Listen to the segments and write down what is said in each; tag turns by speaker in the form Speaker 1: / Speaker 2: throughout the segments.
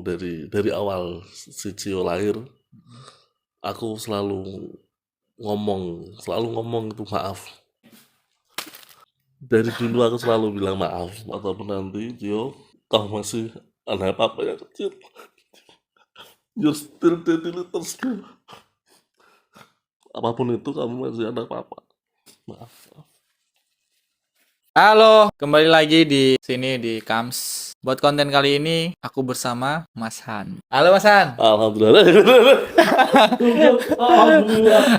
Speaker 1: Dari awal si Cio lahir, aku selalu ngomong itu maaf. Dari dulu aku selalu bilang maaf, ataupun nanti Cio, kau masih ada apa-apa yang kecil. You're still daddy little girl. Apapun itu kamu masih ada apa-apa. Maaf.
Speaker 2: Halo, kembali lagi di sini di Kams. Buat konten kali ini aku bersama Mas Han. Halo Mas Han.
Speaker 1: Alhamdulillah.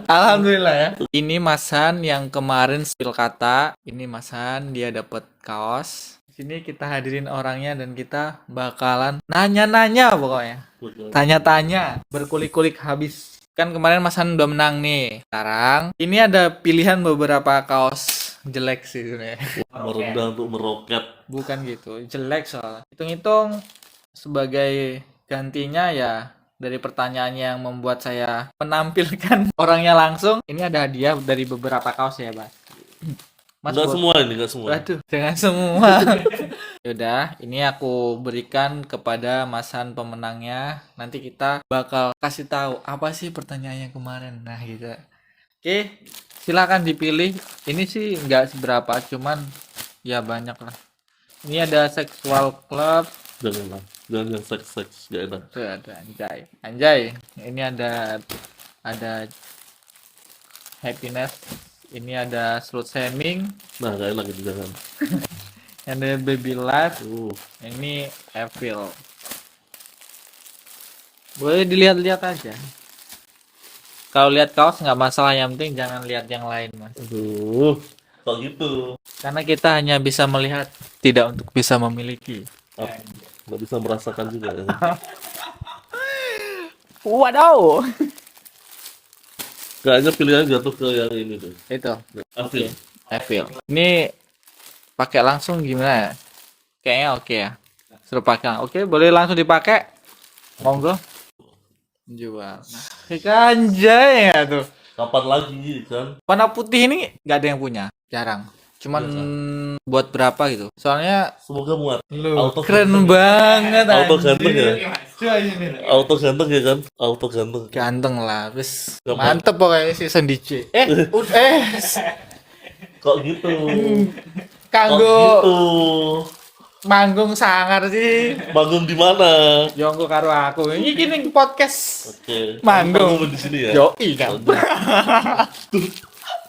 Speaker 2: Alhamdulillah ya. Ini Mas Han yang kemarin spill kata. Ini Mas Han, dia dapat kaos. Di sini kita hadirin orangnya dan kita bakalan nanya-nanya pokoknya. Tanya-tanya, berkulik-kulik habis. Kan kemarin Mas Han udah menang nih. Sekarang ini ada pilihan beberapa kaos jelek sih sebenarnya.
Speaker 1: Merendah untuk meroket.
Speaker 2: Bukan gitu, jelek soalnya. Hitung-hitung sebagai gantinya ya dari pertanyaan yang membuat saya menampilkan orangnya langsung. Ini ada hadiah dari beberapa kaos ya, Mas.
Speaker 1: Enggak semua ini, enggak semua.
Speaker 2: Waduh, jangan semua. Yaudah, ini aku berikan kepada Mas Han pemenangnya. Nanti kita bakal kasih tahu apa sih pertanyaannya kemarin. Nah, gitu. Oke, silakan dipilih. Ini sih nggak seberapa, cuman ya banyak lah. Ini ada sexual club.
Speaker 1: Jangan yang seks gak enak.
Speaker 2: Tuh ada anjay. Ini ada happiness. Ini ada slut shaming.
Speaker 1: Nah, gak enak itu jangan.
Speaker 2: Ada baby life. Ini evil. Boleh dilihat-lihat aja. Kalau lihat kaos nggak masalah, yang penting jangan lihat yang lain, Mas.
Speaker 1: Aduh, kok gitu?
Speaker 2: Karena kita hanya bisa melihat, tidak untuk bisa memiliki.
Speaker 1: Nggak bisa merasakan juga ya.
Speaker 2: Waduh.
Speaker 1: Kayaknya pilihan jatuh ke yang ini tuh.
Speaker 2: Itu.
Speaker 1: Afil.
Speaker 2: Evil. Ini pakai langsung gimana? Kayaknya oke ya. Suruh pakai. Oke, boleh langsung dipakai. Monggo. Jual. Nah, anjay ya tuh.
Speaker 1: Kapan lagi kan?
Speaker 2: Warna putih ini nggak ada yang punya, jarang. Cuman buat berapa gitu. Soalnya
Speaker 1: Semoga muat.
Speaker 2: lu keren banget.
Speaker 1: Auto ganteng ya?
Speaker 2: Anjir.
Speaker 1: Auto ganteng ya kan? Auto ganteng.
Speaker 2: Ganteng lah, wis
Speaker 1: Gampang.
Speaker 2: mantep pokoknya season DJ.
Speaker 1: Kok gitu?
Speaker 2: Kanggo
Speaker 1: gitu?
Speaker 2: manggung sangar sih.
Speaker 1: Manggung di mana?
Speaker 2: Jongko karo aku. Ini gini podcast.
Speaker 1: Oke.
Speaker 2: Manggung
Speaker 1: di sini ya?
Speaker 2: Yoi kan.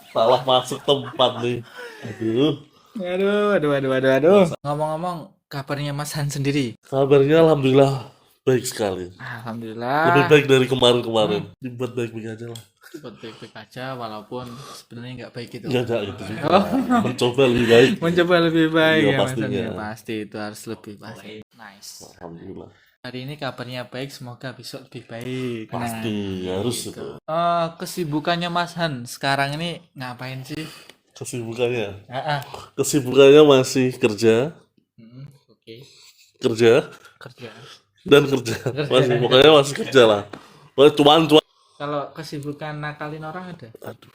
Speaker 1: Salah masuk tempat nih.
Speaker 2: Aduh. Ngomong-ngomong, kabarnya Mas Han sendiri?
Speaker 1: Kabarnya alhamdulillah baik sekali.
Speaker 2: Alhamdulillah.
Speaker 1: Lebih baik dari kemarin. Dibuat baik-baik aja lah.
Speaker 2: Buat baik-baik aja, walaupun sebenarnya nggak baik gitu.
Speaker 1: Enggak gitu juga. Mencoba lebih baik.
Speaker 2: Mencoba lebih baik
Speaker 1: Iya,
Speaker 2: ya Mas
Speaker 1: pastinya.
Speaker 2: Han, ya. Pasti itu harus lebih baik. Nice.
Speaker 1: Alhamdulillah.
Speaker 2: Hari ini kabarnya baik, semoga besok lebih baik.
Speaker 1: Pasti harus itu.
Speaker 2: Kesibukannya Mas Han sekarang ini ngapain sih?
Speaker 1: Kesibukannya.
Speaker 2: Ah.
Speaker 1: Kesibukannya masih kerja,
Speaker 2: Oke.
Speaker 1: kerja
Speaker 2: Kerja.
Speaker 1: dan kerja. Pokoknya masih kerja lah. Pokoknya cuan.
Speaker 2: Kalau kesibukan nakalin orang ada?
Speaker 1: Aduh.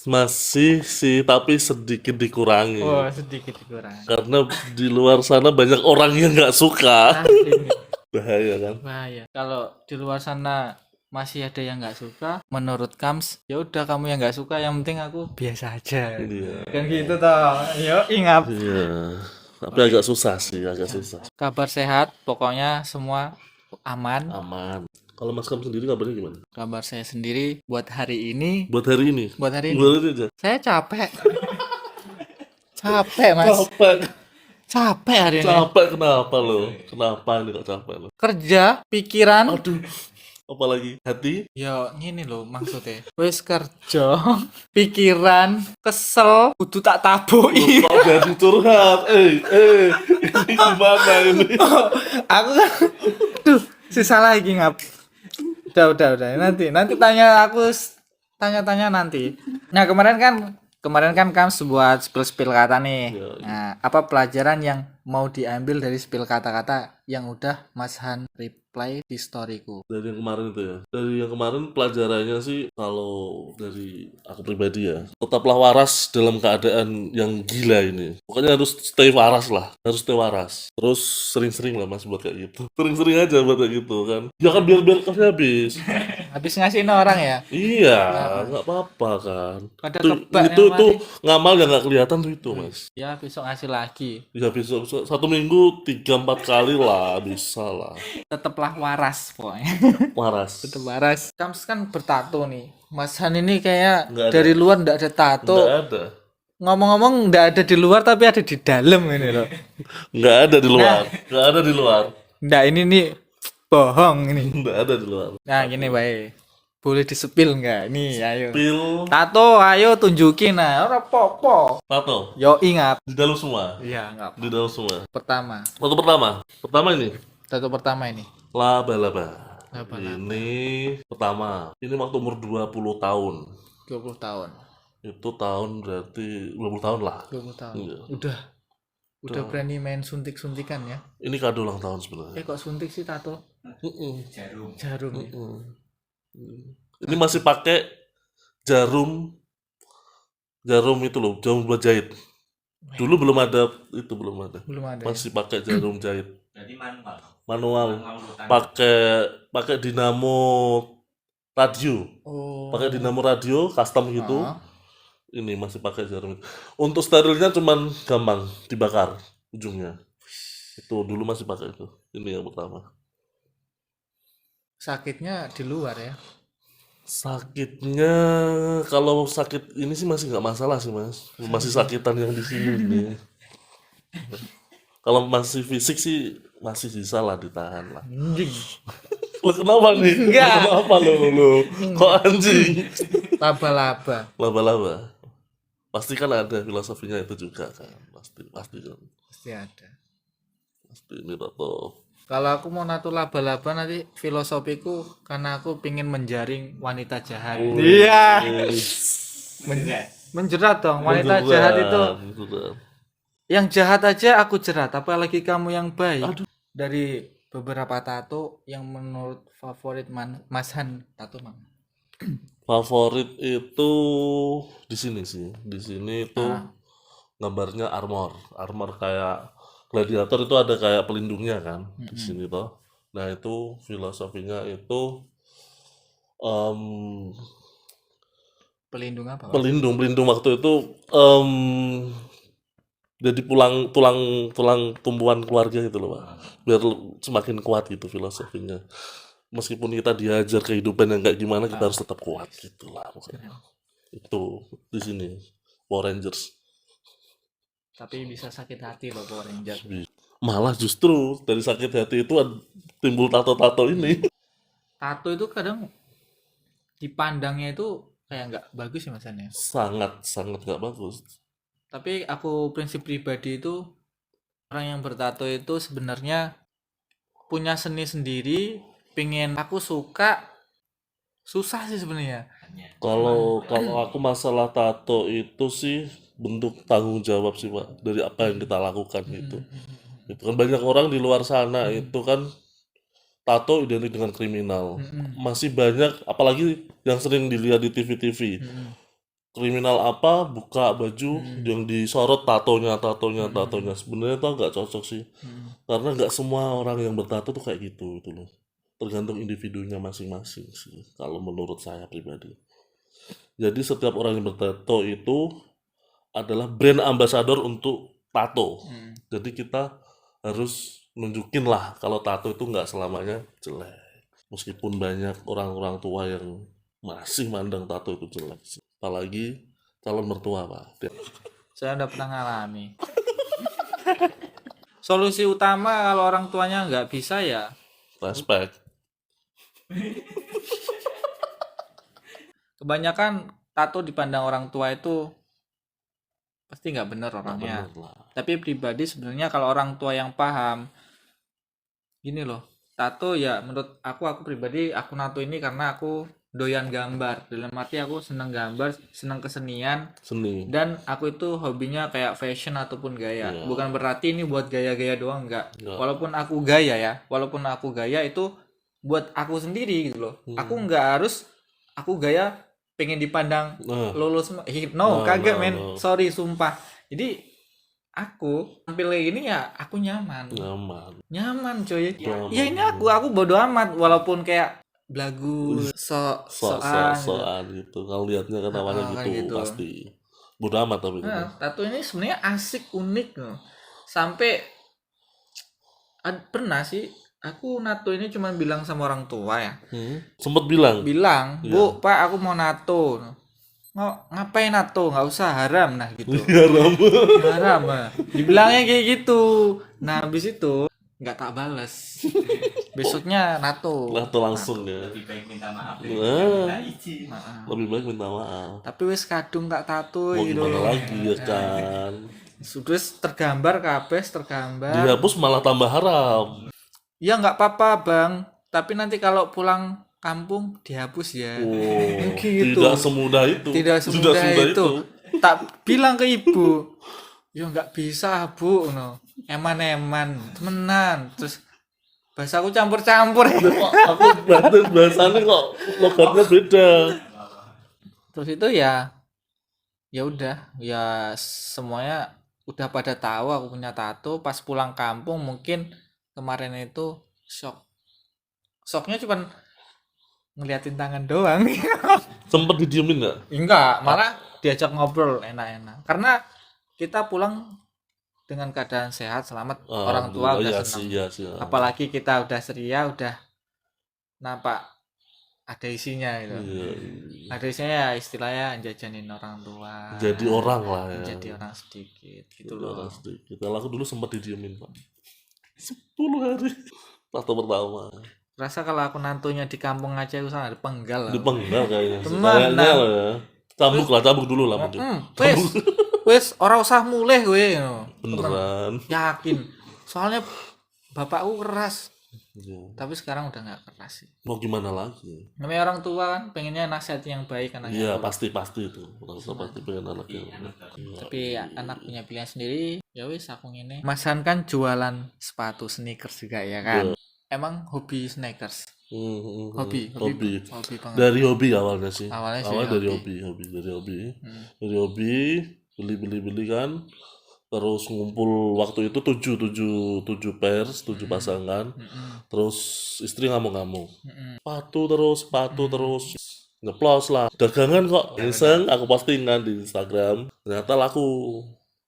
Speaker 1: Masih sih, tapi sedikit dikurangi.
Speaker 2: Oh, sedikit kurang.
Speaker 1: Karena di luar sana banyak orang yang nggak suka.
Speaker 2: Ini
Speaker 1: Bahaya kan?
Speaker 2: bahaya. Kalau di luar sana masih ada yang nggak suka, menurut Kams, ya udah kamu yang nggak suka, yang penting aku biasa aja.
Speaker 1: Iya.
Speaker 2: Kan gitu toh. Yo, ingat.
Speaker 1: Iya. Tapi agak susah sih, agak susah.
Speaker 2: Kabar sehat, pokoknya semua aman.
Speaker 1: Aman. Kalau Mas Kam sendiri kabarnya gimana?
Speaker 2: Kabar saya sendiri buat hari ini,
Speaker 1: Buat hari ini?
Speaker 2: buat hari ini
Speaker 1: Buat hari aja.
Speaker 2: saya capek. Capek, Mas. Capek hari ini.
Speaker 1: Capek kenapa lo? Kenapa ini kok capek lo?
Speaker 2: Kerja, pikiran.
Speaker 1: Aduh. Apalagi hati?
Speaker 2: Ya, gini loh maksudnya. Wes kerja, pikiran, kesel, kudu tak taboki.
Speaker 1: Kok jadi curhat? Ini gimana ini?
Speaker 2: Aku kan duh, sisa lagi ngap. Udah. Nanti tanya aku tanya-tanya nanti. Nah, kemarin kan kemarin kan kamu buat spill kata nih.
Speaker 1: Iya.
Speaker 2: Nah, apa pelajaran yang mau diambil dari spill kata-kata yang udah Mas Han reply di storyku?
Speaker 1: Dari yang kemarin itu ya. Dari yang kemarin pelajarannya sih kalau dari aku pribadi ya, tetaplah waras dalam keadaan yang gila ini. Pokoknya harus stay waras lah, harus stay waras. Terus sering-sering lah Mas buat kayak gitu. Sering-sering aja buat kayak gitu kan. Ya kan biar kasnya habis.
Speaker 2: Habis ngasihin orang ya?
Speaker 1: Iya, nggak apa-apa kan.
Speaker 2: Pada
Speaker 1: Itu
Speaker 2: kebak
Speaker 1: itu
Speaker 2: yang
Speaker 1: itu
Speaker 2: mati.
Speaker 1: ngamal yang nggak kelihatan tuh itu Mas.
Speaker 2: Ya besok ngasih lagi.
Speaker 1: Ya bisa, bisa 1 minggu 3-4 kali lah bisa lah.
Speaker 2: Tetaplah waras pokoknya.
Speaker 1: Waras.
Speaker 2: Tetap waras. Kamu kan bertato nih. Mas Han ini kayak
Speaker 1: Nggak ada.
Speaker 2: dari luar nggak ada tato.
Speaker 1: Nggak ada.
Speaker 2: Ngomong-ngomong nggak ada di luar tapi ada di dalam ini loh.
Speaker 1: Nggak ada di luar. Nggak ada di luar.
Speaker 2: Nggak, ini nih bohong ini.
Speaker 1: Nggak ada di luar.
Speaker 2: Nah gini baik. Boleh disepil nggak? Nih ayo.
Speaker 1: Pil
Speaker 2: Tato ayo tunjukin nah. Ora popo.
Speaker 1: tato
Speaker 2: Yo ingat.
Speaker 1: di dalam semua.
Speaker 2: Iya nggak.
Speaker 1: Di dalam semua.
Speaker 2: Pertama.
Speaker 1: Tato pertama. Pertama ini
Speaker 2: Tato pertama ini.
Speaker 1: laba-laba.
Speaker 2: Laba-laba.
Speaker 1: Ini pertama. Ini waktu umur 20 tahun.
Speaker 2: 20 tahun.
Speaker 1: Itu tahun berarti 20 tahun lah.
Speaker 2: 20 tahun.
Speaker 1: Iya.
Speaker 2: Udah berani main suntik-suntikan ya.
Speaker 1: Ini kado ulang tahun sebenarnya.
Speaker 2: Kok suntik sih tato? Jarum ya.
Speaker 1: Ini masih pakai jarum itu loh, jarum buat jahit. Dulu belum ada itu, belum ada.
Speaker 2: Belum ada.
Speaker 1: Masih pakai jarum jahit.
Speaker 3: Jadi manual.
Speaker 1: Manual.
Speaker 3: Urutan.
Speaker 1: Pakai dinamo radio.
Speaker 2: Oh.
Speaker 1: Pakai dinamo radio custom gitu.
Speaker 2: Ah.
Speaker 1: Ini masih pakai jarum itu. Untuk sterilnya cuman gampang dibakar ujungnya. Itu dulu masih pakai itu. Ini yang pertama.
Speaker 2: Sakitnya di luar ya.
Speaker 1: Sakitnya kalau sakit ini sih masih nggak masalah sih Mas. Masih sakitan yang di sini nih. Kalau masih fisik sih masih bisa lah ditahan lah.
Speaker 2: Anjing.
Speaker 1: Lo kenapa nih?
Speaker 2: Enggak.
Speaker 1: Kenapa lo? Kok anjing?
Speaker 2: Laba-laba.
Speaker 1: Laba-laba. Pasti kan ada filosofinya itu juga kan. Pasti kan.
Speaker 2: Pasti ada.
Speaker 1: Pasti ini tato.
Speaker 2: Kalau aku mau nato laba-laba nanti filosofiku karena aku pingin menjaring wanita jahat. Iya. Menjerat dong wanita jahat itu.
Speaker 1: Menjerat.
Speaker 2: Yang jahat aja aku jerat, apalagi kamu yang baik. Dari beberapa tato yang menurut favorit Mas Han tato mana?
Speaker 1: Favorit itu di sini sih. Di sini itu
Speaker 2: Ah.
Speaker 1: gambarnya armor kayak gladiator itu ada kayak pelindungnya kan di sini toh. Nah itu filosofinya itu
Speaker 2: Pelindung apa?
Speaker 1: pelindung waktu itu jadi tulang tumbuhan keluarga gitu loh Pak. Biar semakin kuat gitu filosofinya. Meskipun kita diajar kehidupan yang kayak gimana kita harus tetap kuat gitu lah pokoknya. Itu di sini Power Rangers.
Speaker 2: Tapi bisa sakit hati loh Power Ranger.
Speaker 1: Malah justru dari sakit hati itu timbul tato-tato ini.
Speaker 2: Tato itu kadang dipandangnya itu kayak nggak bagus ya Mas Han ya.
Speaker 1: Sangat nggak bagus.
Speaker 2: Tapi aku prinsip pribadi itu orang yang bertato itu sebenarnya punya seni sendiri, pingin aku suka, susah sih sebenarnya.
Speaker 1: Kalau aku masalah tato itu sih bentuk tanggung jawab sih Pak dari apa yang kita lakukan gitu. Itu kan banyak orang di luar sana itu kan tato identik dengan kriminal. Masih banyak apalagi yang sering dilihat di TV-TV. Kriminal apa buka baju yang disorot tatonya. Sebenarnya itu nggak cocok sih. Karena nggak semua orang yang bertato tuh kayak gitu itu loh. Tergantung individunya masing-masing sih kalau menurut saya pribadi. Jadi setiap orang yang bertato itu adalah brand ambassador untuk tato. Jadi kita harus nunjukin lah kalau tato itu nggak selamanya jelek. Meskipun banyak orang-orang tua yang masih mandang tato itu jelek sih. Apalagi calon mertua Pak.
Speaker 2: Saya udah pernah ngalami. Solusi utama kalau orang tuanya nggak bisa ya
Speaker 1: Respect.
Speaker 2: kebanyakan tato dipandang orang tua itu pasti nggak bener orangnya.
Speaker 1: Bener lah.
Speaker 2: Tapi pribadi sebenarnya kalau orang tua yang paham, gini loh, tato ya menurut aku pribadi aku nato ini karena aku doyan gambar. Dalam arti aku senang gambar, senang kesenian,
Speaker 1: Seni.
Speaker 2: dan aku itu hobinya kayak fashion ataupun gaya.
Speaker 1: Iya.
Speaker 2: Bukan berarti ini buat gaya-gaya doang, enggak.
Speaker 1: Enggak.
Speaker 2: Walaupun aku gaya itu buat aku sendiri gitu loh.
Speaker 1: Hmm.
Speaker 2: Aku nggak harus aku gaya pengen dipandang
Speaker 1: Nah,
Speaker 2: lulus. No, kagak men.
Speaker 1: no.
Speaker 2: Sorry, sumpah. Jadi aku tampil kayak gini ya aku nyaman.
Speaker 1: nyaman.
Speaker 2: Coy.
Speaker 1: Nyaman.
Speaker 2: Ya ini aku bodo amat walaupun kayak belagu soal
Speaker 1: Soal gitu. Kalau lihatnya kan awalnya
Speaker 2: kayak
Speaker 1: gitu,
Speaker 2: gitu.
Speaker 1: pasti. Bodo amat tapi itu.
Speaker 2: Nah, tato ini sebenarnya asik, unik loh. Sampai pernah sih aku nato ini cuma bilang sama orang tua ya.
Speaker 1: Sempet bilang.
Speaker 2: Bu, Pak, aku mau nato. Ngapain nato? Nggak usah, haram nah gitu.
Speaker 1: Haram.
Speaker 2: Haram. Dibilangnya kayak gitu. Nah, habis itu nggak tak balas. Besoknya nato.
Speaker 1: Nato langsung ya.
Speaker 3: Lebih baik minta maaf
Speaker 1: Nah.
Speaker 3: minta izin.
Speaker 1: Lebih baik minta maaf.
Speaker 2: Tapi wes kadung tak tato
Speaker 1: Mau
Speaker 2: gitu.
Speaker 1: gimana lagi ya kan.
Speaker 2: Sudah tergambar kabeh, tergambar.
Speaker 1: Dihapus malah tambah haram.
Speaker 2: Ya nggak apa-apa bang, tapi nanti kalau pulang kampung dihapus ya.
Speaker 1: Oh,
Speaker 2: Gitu.
Speaker 1: tidak semudah itu.
Speaker 2: Tidak semudah itu. Tak bilang ke ibu, ya nggak bisa bu, no. Eman-eman, temenan. Terus bahasa aku campur-campur.
Speaker 1: Kok aku bahasanya kok logatnya beda.
Speaker 2: Terus itu ya udah, ya semuanya udah pada tahu aku punya tato. Pas pulang kampung mungkin kemarin itu shocknya cuman ngeliatin tangan doang.
Speaker 1: Sempet didiemin nggak?
Speaker 2: Enggak, malah diajak ngobrol enak-enak. Karena kita pulang dengan keadaan sehat, selamat, orang tua udah
Speaker 1: iya
Speaker 2: senang.
Speaker 1: sih.
Speaker 2: Apalagi kita udah ceria, udah nampak ada isinya gitu.
Speaker 1: Iya.
Speaker 2: Ada isinya ya istilahnya jajanin orang tua.
Speaker 1: Jadi orang lah ya.
Speaker 2: Jadi orang sedikit gitu
Speaker 1: Jadi
Speaker 2: loh.
Speaker 1: orang sedikit. Kalau aku dulu sempat didiemin Pak. 10 hari. Tato pertama.
Speaker 2: Rasa kalau aku nantunya di kampung aja aku sana dipenggal lah.
Speaker 1: Dipenggal kayaknya.
Speaker 2: Teman,
Speaker 1: Kayaknya
Speaker 2: nah.
Speaker 1: lah ya. Cabuk dulu lah mungkin.
Speaker 2: Wes ora usah mulih kowe ngono.
Speaker 1: Beneran.
Speaker 2: Yakin. Soalnya bapakku keras,
Speaker 1: Iya.
Speaker 2: tapi sekarang udah nggak keras sih.
Speaker 1: Mau gimana lagi?
Speaker 2: Namanya orang tua kan pengennya nasihat yang baik anaknya.
Speaker 1: Iya pasti itu. Orang tua pasti pengen anaknya. Iya.
Speaker 2: Tapi anak punya pilihan sendiri. Ya wis aku ngene. Mas Han kan jualan sepatu sneakers juga ya kan. Emang hobi sneakers. Hobi banget.
Speaker 1: Dari hobi awalnya sih.
Speaker 2: Awalnya sih
Speaker 1: Awalnya dari
Speaker 2: hobi.
Speaker 1: hobi. Dari hobi beli kan. Terus ngumpul waktu itu 7 pairs, 7 pasangan. Terus istri ngamuk-ngamuk. Sepatu terus. Ngeplos lah. Dagangan kok. Iseng aku posting kan di Instagram. Ternyata laku.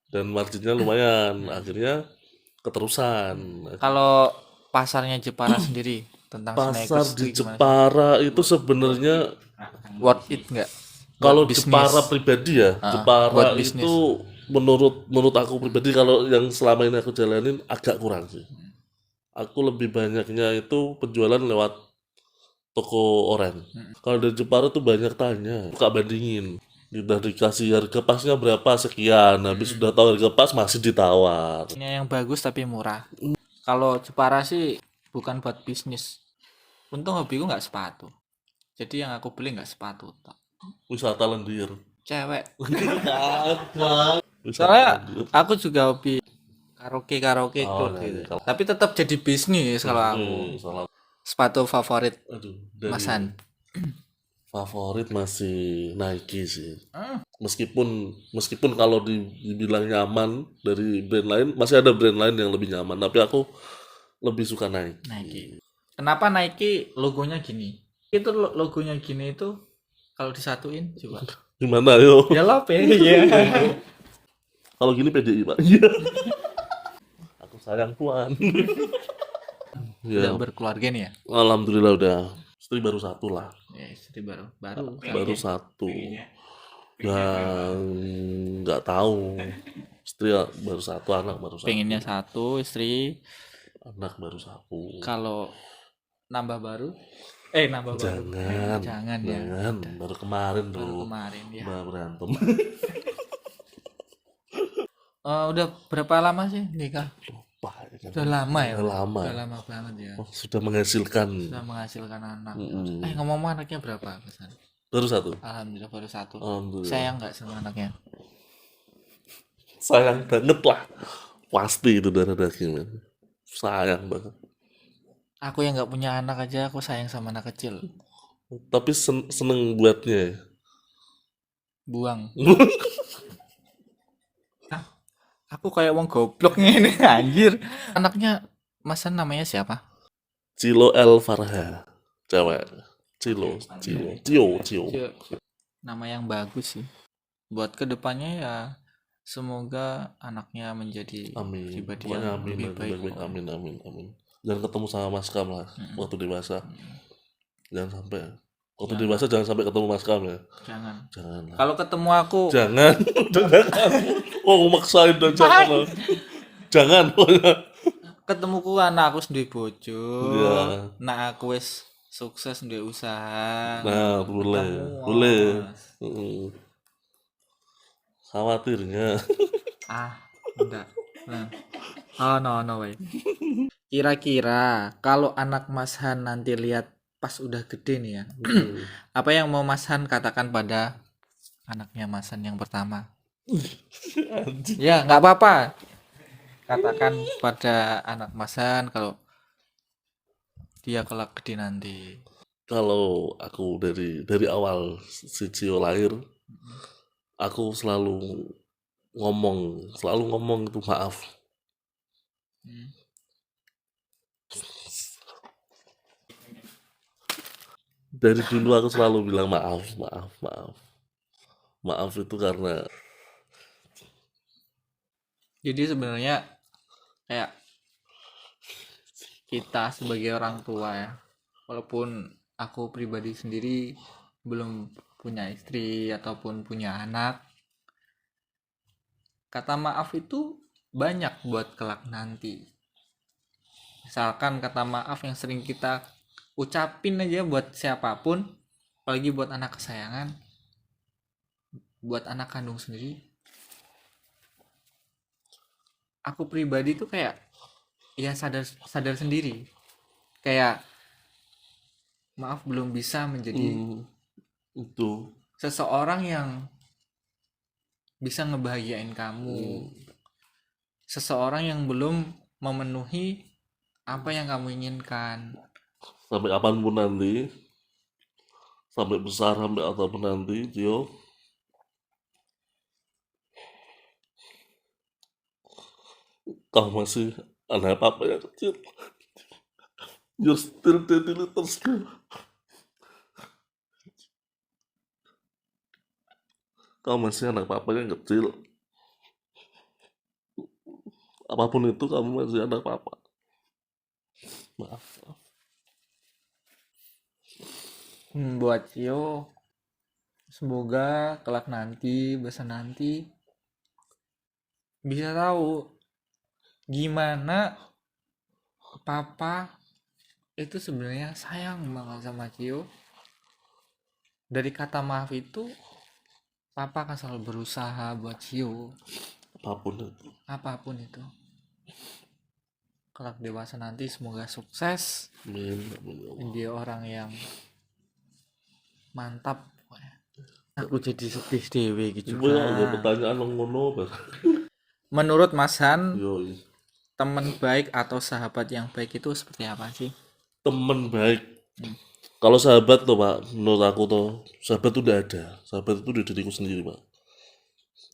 Speaker 1: Dan marginnya lumayan. Akhirnya keterusan.
Speaker 2: Kalau pasarnya Jepara sendiri tentang
Speaker 1: Pasar
Speaker 2: sneakers
Speaker 1: di
Speaker 2: itu gimana?
Speaker 1: Jepara itu sebenarnya
Speaker 2: Worth it nggak?
Speaker 1: kalau
Speaker 2: Buat
Speaker 1: Jepara
Speaker 2: bisnis.
Speaker 1: pribadi ya,
Speaker 2: buat
Speaker 1: Jepara
Speaker 2: bisnis.
Speaker 1: itu menurut aku pribadi kalau yang selama ini aku jalanin agak kurang sih. Aku lebih banyaknya itu penjualan lewat toko oren. Kalau dari Jepara tuh banyak tanya, suka bandingin. Udah dikasih harga pasnya berapa sekian, habis sudah tahu harga pas masih ditawar.
Speaker 2: Ini yang bagus tapi murah. Kalau Jepara sih bukan buat bisnis. Untung hobiku nggak sepatu. Jadi yang aku beli nggak sepatu tok.
Speaker 1: Wisata lendir.
Speaker 2: Cewek.
Speaker 1: Wisata
Speaker 2: Soalnya
Speaker 1: lendir.
Speaker 2: aku juga hobi karaoke
Speaker 1: Oh,
Speaker 2: club
Speaker 1: nah,
Speaker 2: gitu.
Speaker 1: kalau-
Speaker 2: Tapi tetap jadi bisnis kalau aku.
Speaker 1: Salah.
Speaker 2: Sepatu favorit
Speaker 1: Aduh, dari
Speaker 2: Mas Han.
Speaker 1: favorit masih Nike sih. Meskipun kalau dibilang nyaman dari brand lain, masih ada brand lain yang lebih nyaman. Tapi aku lebih suka Nike.
Speaker 2: Nike. Kenapa Nike logonya gini? Itu logonya gini itu kalau disatuin coba.
Speaker 1: Gimana yo?
Speaker 2: Ya lope ya.
Speaker 1: Kalau gini PDI Pak. Iya. Aku sayang Puan.
Speaker 2: Udah
Speaker 1: Ya,
Speaker 2: berkeluarga nih ya?
Speaker 1: alhamdulillah udah. Istri baru satu lah.
Speaker 2: Ya, istri baru.
Speaker 1: Baru satu. Yang nggak tahu. Istri baru satu, anak baru satu.
Speaker 2: Pengennya satu istri.
Speaker 1: Anak baru satu.
Speaker 2: Kalau nambah baru
Speaker 1: Jangan.
Speaker 2: Jangan ya.
Speaker 1: Baru kemarin
Speaker 2: Baru
Speaker 1: tuh.
Speaker 2: kemarin ya.
Speaker 1: Udah berantem.
Speaker 2: Udah berapa lama sih nikah?
Speaker 1: Lupa
Speaker 2: Sudah lama ya,
Speaker 1: Sudah
Speaker 2: Pak?
Speaker 1: lama.
Speaker 2: Sudah lama banget ya.
Speaker 1: Oh, sudah menghasilkan.
Speaker 2: Sudah menghasilkan anak.
Speaker 1: Mm-mm.
Speaker 2: Ngomong-ngomong anaknya berapa, Pesan?
Speaker 1: Baru satu.
Speaker 2: Alhamdulillah baru satu.
Speaker 1: Alhamdulillah.
Speaker 2: Sayang nggak sama anaknya?
Speaker 1: Sayang banget lah. Pasti itu darah daging, men. Sayang banget.
Speaker 2: Aku yang nggak punya anak aja aku sayang sama anak kecil.
Speaker 1: Tapi seneng buatnya ya.
Speaker 2: Buang. Aku kayak wong gobloknya ini anjir. Anaknya Masan namanya siapa?
Speaker 1: Cilo El Farha. Cewek. Cilo.
Speaker 2: Nama yang bagus sih. Buat kedepannya ya semoga anaknya menjadi
Speaker 1: Amin.
Speaker 2: pribadi
Speaker 1: Pokoknya
Speaker 2: yang
Speaker 1: amin.
Speaker 2: lebih baik.
Speaker 1: Amin. Jangan ketemu sama Mas Kam lah. Waktu dewasa. Jangan sampai. Waktu dewasa jangan sampai ketemu Mas Kam ya.
Speaker 2: Jangan.
Speaker 1: Jangan lah.
Speaker 2: Kalau ketemu aku
Speaker 1: Jangan. Jangan. Oh, maksain dan jangan lah. Jangan.
Speaker 2: ketemuku anak aku sendiri bojo.
Speaker 1: Iya.
Speaker 2: Nah aku wis sukses ndek usaha.
Speaker 1: Nah, boleh.
Speaker 2: Ketemu,
Speaker 1: Boleh.
Speaker 2: Mas.
Speaker 1: Khawatirnya.
Speaker 2: Enggak. Nah. Oh no way. Kira-kira kalau anak Mas Han nanti lihat pas udah gede nih ya. Apa yang mau Mas Han katakan pada anaknya Mas Han yang pertama? Ya, nggak apa-apa. Katakan pada anak Mas Han kalau dia kelak gede nanti.
Speaker 1: Kalau aku dari awal si Cio lahir, aku selalu ngomong itu maaf. Dari dulu aku selalu bilang maaf. Maaf itu karena
Speaker 2: Jadi sebenarnya kayak kita sebagai orang tua ya, walaupun aku pribadi sendiri belum punya istri ataupun punya anak, kata maaf itu banyak buat kelak nanti. Misalkan kata maaf yang sering kita ucapin aja buat siapapun, apalagi buat anak kesayangan, buat anak kandung sendiri. Aku pribadi tuh kayak ya sadar sendiri, kayak maaf belum bisa menjadi
Speaker 1: itu
Speaker 2: seseorang yang bisa ngebahagiain kamu, seseorang yang belum memenuhi apa yang kamu inginkan.
Speaker 1: sampai kapanpun nanti, sampai besar sampai apapun nanti, Cio, kau masih anak papa yang kecil. You're still daddy little girl. Kau masih anak papa yang kecil. Apapun itu kamu masih anak papa. Maaf.
Speaker 2: Buat Cio, semoga kelak nanti, besar nanti bisa tahu gimana papa itu sebenarnya sayang banget sama Cio. Dari kata maaf itu papa akan selalu berusaha buat Cio,
Speaker 1: Apapun itu.
Speaker 2: kelak dewasa nanti semoga sukses,
Speaker 1: Amin. Ya Allah.
Speaker 2: dia orang yang mantap. Aku jadi sedih dewe gitu
Speaker 1: Coba ya
Speaker 2: juga.
Speaker 1: pertanyaan ngono.
Speaker 2: Menurut Mas Han,
Speaker 1: Yoi.
Speaker 2: teman baik atau sahabat yang baik itu seperti apa sih?
Speaker 1: Temen baik. Kalau sahabat tuh Pak, menurut aku tuh sahabat tuh udah ada. Sahabat itu di diriku sendiri Pak.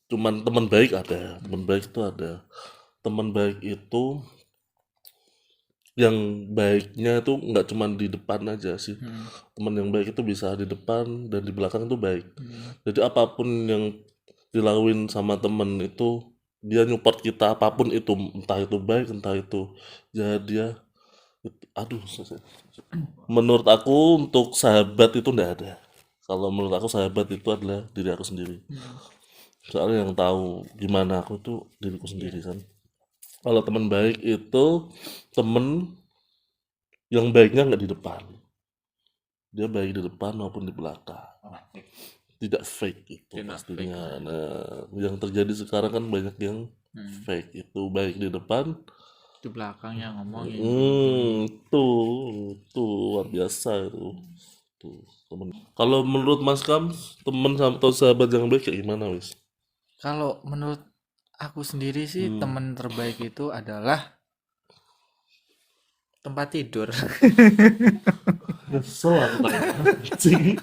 Speaker 1: Cuman teman baik ada. Teman baik itu ada. Teman baik itu yang baiknya itu nggak cuman di depan aja sih. Teman yang baik itu bisa di depan dan di belakang itu baik. Jadi apapun yang dilakuin sama temen itu dia nyupport kita apapun itu, entah itu baik entah itu jahat, dia aduh menurut aku untuk sahabat itu enggak ada. Kalau menurut aku sahabat itu adalah diri aku sendiri, soalnya yang tahu gimana aku tuh diriku sendiri kan. Kalau teman baik itu temen yang baiknya nggak di depan, dia baik di depan maupun di belakang, tidak fake itu
Speaker 2: Tidak
Speaker 1: pastinya. Nah, yang terjadi sekarang kan banyak yang fake itu, baik di depan
Speaker 2: di belakangnya ngomongin.
Speaker 1: Tuh luar biasa itu. Tuh, temen. Kalau menurut Mas Kam, temen atau sahabat yang baik kayak gimana, wis?
Speaker 2: Kalau menurut aku sendiri sih teman terbaik itu adalah tempat tidur.
Speaker 1: Nyesel aku tanya. Anjing.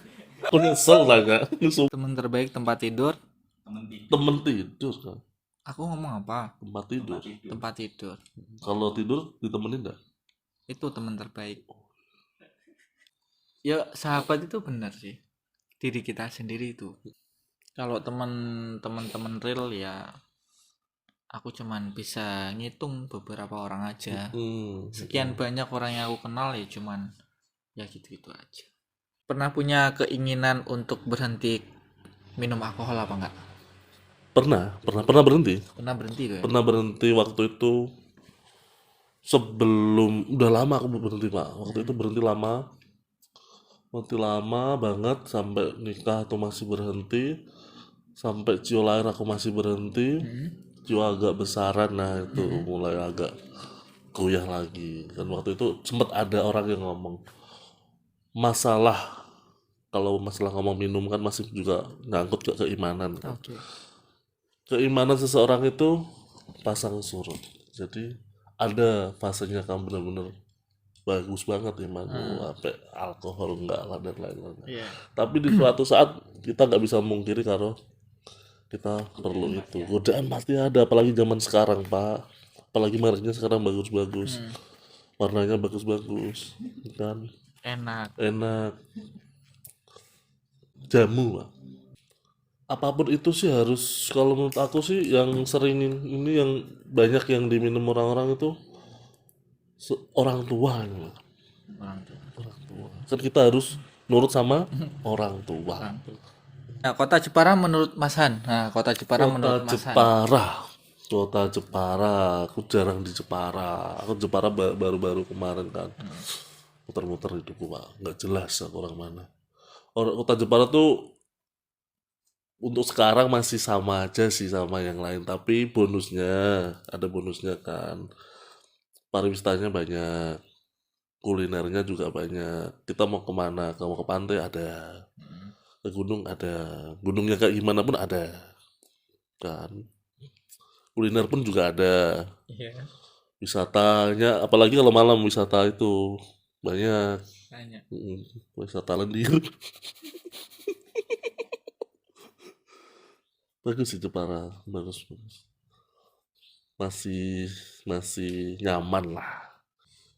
Speaker 1: Aku nyesel tanya.
Speaker 2: Teman terbaik tempat tidur.
Speaker 3: Temen tidur.
Speaker 1: Temen tidur kan.
Speaker 2: Aku ngomong apa?
Speaker 1: Tempat tidur.
Speaker 2: Tempat tidur.
Speaker 1: Kalau tidur ditemenin enggak?
Speaker 2: Itu teman terbaik. Ya sahabat itu benar sih. Diri kita sendiri itu. Kalau teman-teman real ya aku cuman bisa ngitung beberapa orang aja. Sekian banyak orang yang aku kenal ya cuman ya gitu-gitu aja. Pernah punya keinginan untuk berhenti minum alkohol apa enggak?
Speaker 1: Pernah berhenti.
Speaker 2: Pernah berhenti tuh ya?
Speaker 1: Pernah berhenti waktu itu sebelum udah lama aku berhenti, Pak. Waktu itu berhenti lama banget sampai nikah tuh masih berhenti, sampai cio lahir aku masih berhenti, cio agak besaran nah itu mulai agak goyah lagi. Dan waktu itu sempat ada orang yang ngomong kalau masalah ngomong minum kan masih juga ngangkut ke keimanan kan.
Speaker 2: Oke.
Speaker 1: Keimanan seseorang itu pasang surut. Jadi ada fasenya kamu benar-benar bagus banget imanmu, sampai alkohol enggak lah dan lain-lain.
Speaker 2: Iya.
Speaker 1: Tapi di suatu saat kita nggak bisa mungkiri kalau kita perlu itu. Godaan pasti ada, apalagi zaman sekarang, Pak. Apalagi mereknya sekarang bagus-bagus, warnanya bagus-bagus, kan
Speaker 2: Enak.
Speaker 1: enak, jamu, Pak. Apapun itu sih harus, kalau menurut aku sih yang sering ini yang banyak yang diminum orang-orang itu orang tua gitu.
Speaker 2: Orang tuh.
Speaker 1: Orang tua kan kita harus nurut sama orang tua.
Speaker 2: Nah, kota Jepara menurut Mas Han. Nah, kota Jepara menurut Mas Han.
Speaker 1: Kota Jepara aku jarang di Jepara. Aku Jepara baru-baru kemarin kan muter-muter hidupku, Pak, nggak jelas aku orang mana. Kota Jepara tuh untuk sekarang masih sama aja sih sama yang lain, tapi ada bonusnya kan, pariwisatanya banyak, kulinernya juga banyak. Kita mau kemana? Mau ke pantai ada, ke gunung ada, gunungnya kayak gimana pun ada kan, kuliner pun juga ada,
Speaker 2: Iya.
Speaker 1: wisatanya apalagi kalau malam wisata itu banyak.
Speaker 2: Banyak.
Speaker 1: Wisata lendir. Bagus itu Jepara, bagus. Masih nyaman lah.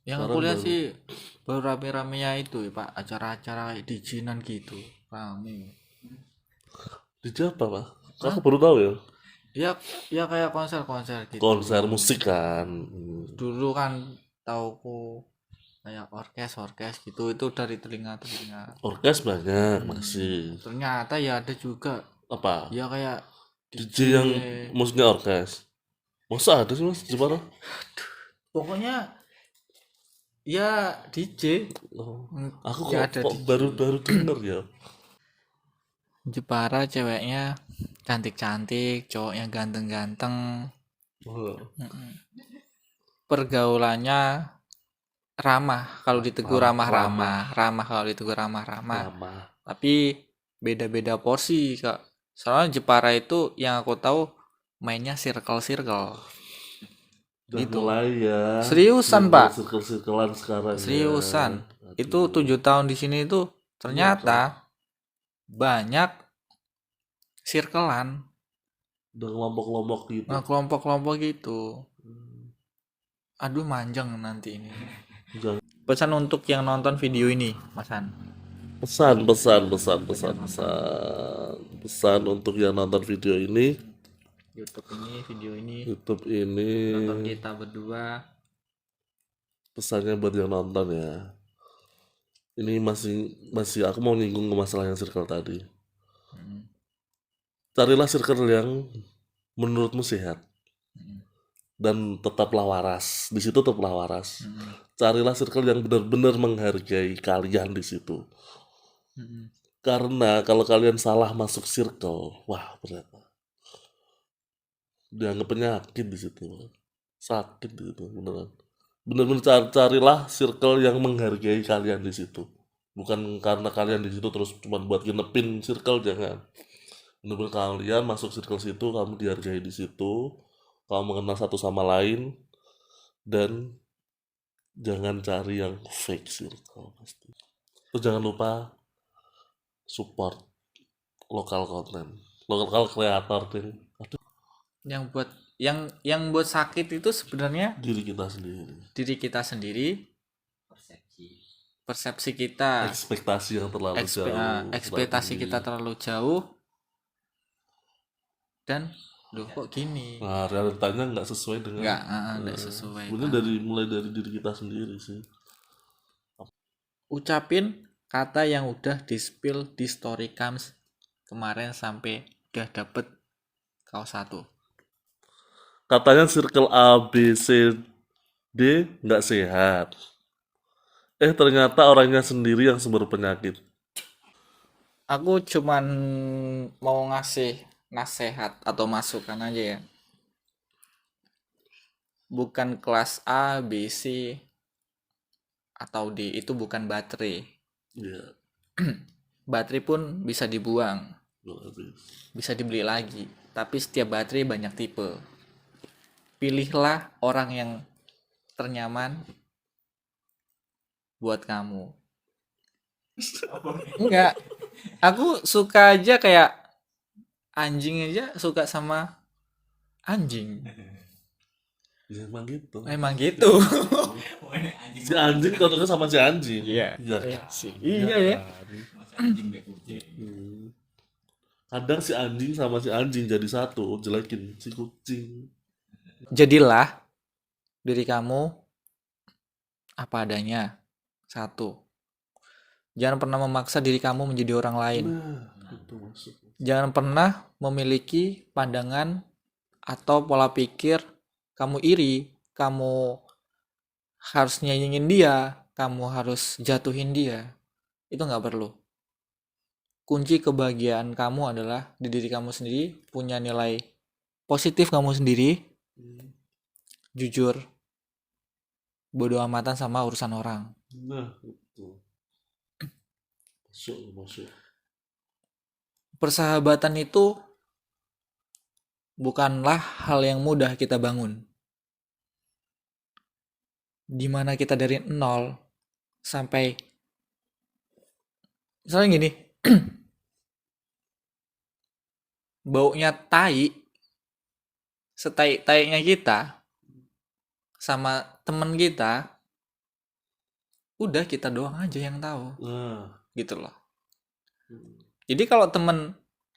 Speaker 2: Yang aku lihat sih baru rame-ramenya itu ya Pak, acara-acara dijinan gitu. Rame.
Speaker 1: Di apa, Pak? Aku baru tahu ya.
Speaker 2: Ya, ya kayak konser-konser gitu.
Speaker 1: Konser musik kan.
Speaker 2: Dulu kan tauku kayak orkes gitu itu dari telinga-telinga.
Speaker 1: Orkes banyak masih.
Speaker 2: Ternyata ya ada juga
Speaker 1: Apa?
Speaker 2: ya kayak
Speaker 1: DJ yang musiknya orkes. Masa ada sih Mas di Jepara?
Speaker 2: pokoknya ya DJ.
Speaker 1: Oh, aku
Speaker 2: Ya
Speaker 1: kok,
Speaker 2: ada
Speaker 1: kok baru denger ya.
Speaker 2: Jepara ceweknya cantik-cantik, cowoknya ganteng-ganteng,
Speaker 1: Oh,
Speaker 2: pergaulannya ramah, kalau ditegur ramah-ramah, ramah kalau ditegur ramah-ramah.
Speaker 1: lama.
Speaker 2: Tapi beda-beda porsi, Kak. Soalnya Jepara itu yang aku tahu mainnya circle-circle.
Speaker 1: Udah
Speaker 2: Gitu.
Speaker 1: mulai ya.
Speaker 2: Seriusan, Pak.
Speaker 1: Circle-circlean sekarang
Speaker 2: Seriusan.
Speaker 1: ya.
Speaker 2: Itu 7 tahun di sini itu ternyata banyak circlean.
Speaker 1: Udah kelompok-kelompok gitu.
Speaker 2: Nah, kelompok-kelompok gitu. Aduh, manjang nanti ini.
Speaker 1: Jangan.
Speaker 2: Pesan untuk yang nonton video ini, Mas Han.
Speaker 1: Pesan untuk yang nonton video ini,
Speaker 2: video ini,
Speaker 1: YouTube ini,
Speaker 2: nonton kita berdua.
Speaker 1: pesannya buat yang nonton ya. Ini masih aku mau nyinggung ke masalah yang circle tadi. Carilah circle yang menurutmu sehat dan tetaplah waras. Di situ tetaplah waras. Carilah circle yang benar-benar menghargai kalian di situ. Karena kalau kalian salah masuk circle, wah berat. Dianggap penyakit di situ. sakit gitu beneran. Bener-bener carilah circle yang menghargai kalian di situ. Bukan karena kalian di situ terus cuma buat nginepin circle, jangan. Bener-bener kalian masuk circle situ, kamu dihargai di situ, kamu mengenal satu sama lain, dan jangan cari yang fake circle pasti. Terus jangan lupa support lokal konten, lokal kreator deh. Aduh,
Speaker 2: Yang buat sakit itu sebenarnya
Speaker 1: diri kita sendiri.
Speaker 2: diri kita sendiri,
Speaker 3: Persepsi.
Speaker 2: persepsi kita,
Speaker 1: Ekspektasi yang terlalu jauh.
Speaker 2: ekspektasi kita terlalu jauh, dan loh kok gini,
Speaker 1: Nah, realitanya nggak sesuai dengan.
Speaker 2: nggak sesuai.
Speaker 1: Sebenarnya mulai dari diri kita sendiri sih.
Speaker 2: Ucapin kata yang udah di spill di story Kams kemarin sampai udah dapet kaos 1.
Speaker 1: Katanya circle A, B, C, D nggak sehat. Ternyata orangnya sendiri yang sumber penyakit.
Speaker 2: Aku cuman mau ngasih nasihat atau masukan aja ya. Bukan kelas A, B, C, atau D, itu bukan baterai.
Speaker 1: Iya,
Speaker 2: Baterai pun bisa dibuang,
Speaker 1: nggak habis.
Speaker 2: bisa dibeli lagi. Tapi setiap baterai banyak tipe. Pilihlah orang yang ternyaman buat kamu. Enggak, aku suka aja kayak anjing aja suka sama anjing.
Speaker 1: Ya, emang gitu.
Speaker 2: Emang gitu.
Speaker 3: Pokoknya anjing.
Speaker 1: Si anjing cocoknya sama si anjing.
Speaker 2: Iya.
Speaker 1: Iya
Speaker 2: Iya
Speaker 1: kan?
Speaker 2: sih. Iya ya.
Speaker 1: kan?
Speaker 3: Masa anjing be kucing.
Speaker 1: Kadang si anjing sama si anjing jadi satu, jelekin si kucing.
Speaker 2: Jadilah diri kamu apa adanya. 1. Jangan pernah memaksa diri kamu menjadi orang lain.
Speaker 1: Nah, itu masuk.
Speaker 2: Jangan pernah memiliki pandangan atau pola pikir kamu iri, kamu harus nyanyiin dia, kamu harus jatuhin dia. Itu nggak perlu. Kunci kebahagiaan kamu adalah di diri kamu sendiri, punya nilai positif kamu sendiri, jujur, bodo amatan sama urusan orang.
Speaker 1: Nah, itu. Masuk.
Speaker 2: Persahabatan itu bukanlah hal yang mudah kita bangun. Dimana kita dari 0 sampai misalnya gini, baunya tai, setai-tainya kita sama temen kita, udah kita doang aja yang tahu,
Speaker 1: Nah,
Speaker 2: gitu loh. Jadi kalau temen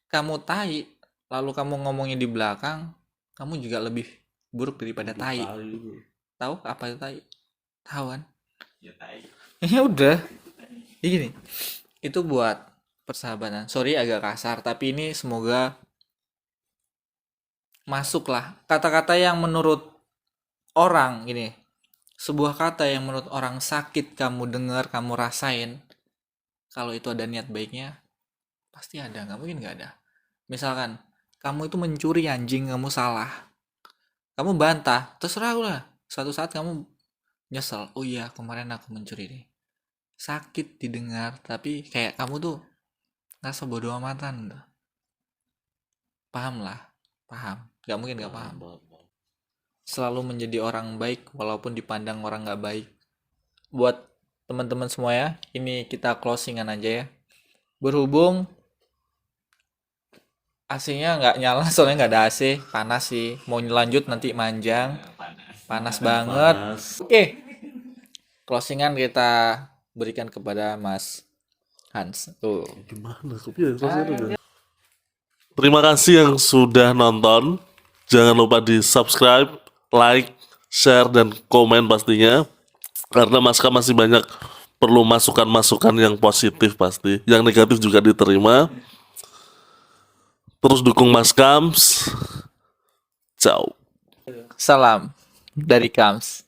Speaker 2: kamu tai, lalu kamu ngomongin di belakang, kamu juga lebih buruk daripada tai.
Speaker 1: itu.
Speaker 2: Tahu apa itu tai? Tahu kan?
Speaker 3: Ya tai.
Speaker 2: Ya udah. Jadi gini, itu buat persahabatan. Sorry agak kasar, tapi ini semoga masuklah kata-kata yang menurut orang gini. Sebuah kata yang menurut orang sakit kamu dengar, kamu rasain. Kalau itu ada niat baiknya, pasti ada, nggak mungkin nggak ada. Misalkan kamu itu mencuri anjing, kamu salah, kamu bantah, terserah lah. Suatu saat kamu nyesel, oh iya kemarin aku mencuri nih, sakit didengar, tapi kayak kamu tuh ngerasa bodo amatan tuh. Paham lah, paham, nggak mungkin nggak paham. Selalu menjadi orang baik walaupun dipandang orang nggak baik. Buat teman-teman semua ya, ini kita closingan aja ya. Berhubung AC-nya nggak nyala, soalnya nggak ada AC, panas sih. Mau lanjut nanti manjang, panas banget. Oke, closingan kita berikan kepada Mas Hans. Tuh.
Speaker 1: Gimana? Terima kasih yang sudah nonton. Jangan lupa di subscribe, like, share, dan komen pastinya. Karena Maska masih banyak perlu masukan-masukan yang positif pasti. Yang negatif juga diterima. Terus dukung Mas Kams. Ciao.
Speaker 2: Salam dari Kams.